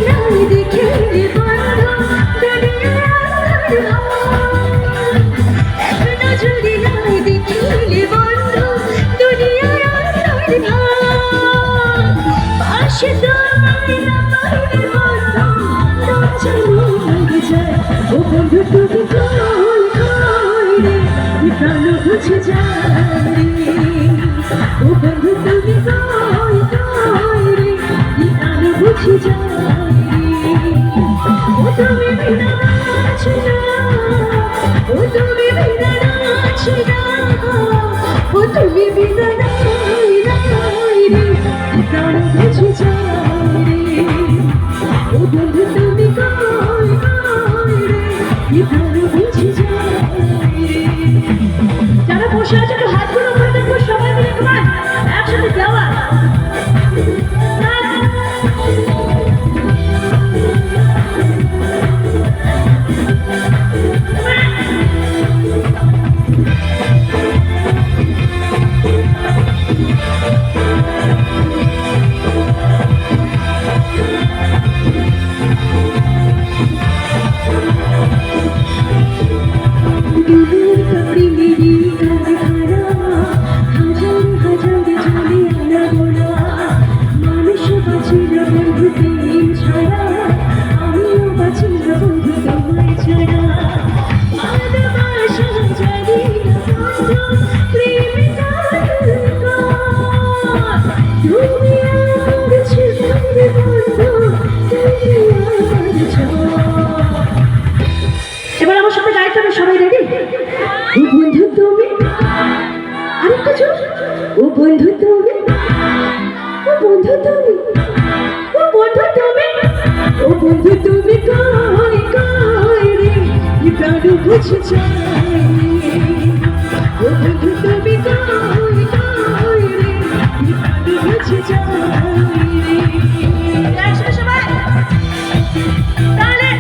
নাই দেখিলে বন্ধু দুনিয়ার এক নজরে নাই দেখিলে বন্ধু দুনিয়ার পাশে তোমায় না পাইলে বন্ধু চলে যায় ও বন্ধু তুমি কই কই রে প্রাণ বুঝে যায় ও বন্ধু তুমি কই কই রে প্রাণ বুঝে যায় ও তুমি বিনা আছো না ও তুমি বিনা আছো না ও তুমি বিনা নাই নাই রে প্রাণ বুঝে যায় ও বন্ধু তুমি কই কই রে প্রাণ বুঝে যায় যারা বসে আছে একটু হাতগুলো করে দেখবো সবাই মিলে তোমার একসাথে যাওয়া এবার আমার সাথে গাইতে হবে সবাই রেডি ও বন্ধু তুমি আরেকটা জোর ও বন্ধু তুমি ও বন্ধু তুমি ও বন্ধু তুমি ও বন্ধু তুমি কই কই রে প্রাণ বুঝে যায় ও বন্ধু তুমি কই কই রে প্রাণ বুঝে যায় একসাথে সবাই তাহলে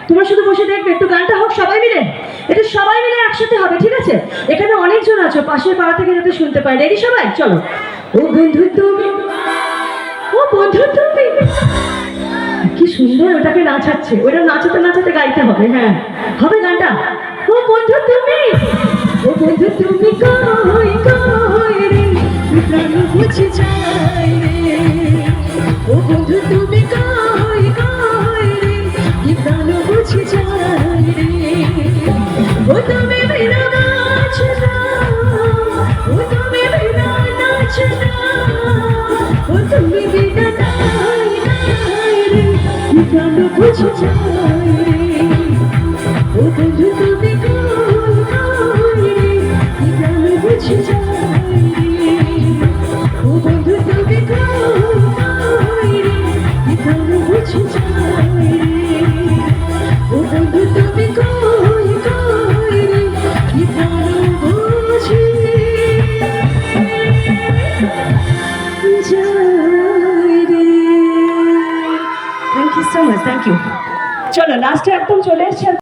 তোমরা শুধু বসে দেখবে একটু গানটা হোক সবাই মিলে এটা সবাই মিলে একসাথে হবে ঠিক আছে এখানে অনেকজন আছো পাশের পাড়া থেকে যাতে শুনতে পাই রেডি সবাই চলো ও বন্ধু তুমি ও বন্ধু তুমি কি সুন্দর ওটাকে নাচাচ্ছে ওটা নাচাতে নাচাতে গাইতে হবে হ্যাঁ হবে গানটা ও বন্ধু তুমি ও বন্ধু তুমি কই কই রে প্রাণ বুঝে যায় ও বন্ধু তুমি কই কই রে প্রাণ বুঝে যায় ও তুমি বিনা নাচো না ও তুমি বিনা নাচো না ও তুমি বিনা নাই নাই রে প্রাণ বুঝে যায় ও বন্ধু তুমি কই কই রে প্রাণ বুঝে যায় ও বন্ধু তুমি কই কই রে প্রাণ বুঝে যায় ও বন্ধু তুমি কই কই রে প্রাণ বুঝে যায় রে thank you so much thank you চলো লাস্টে একদম চলে এসছে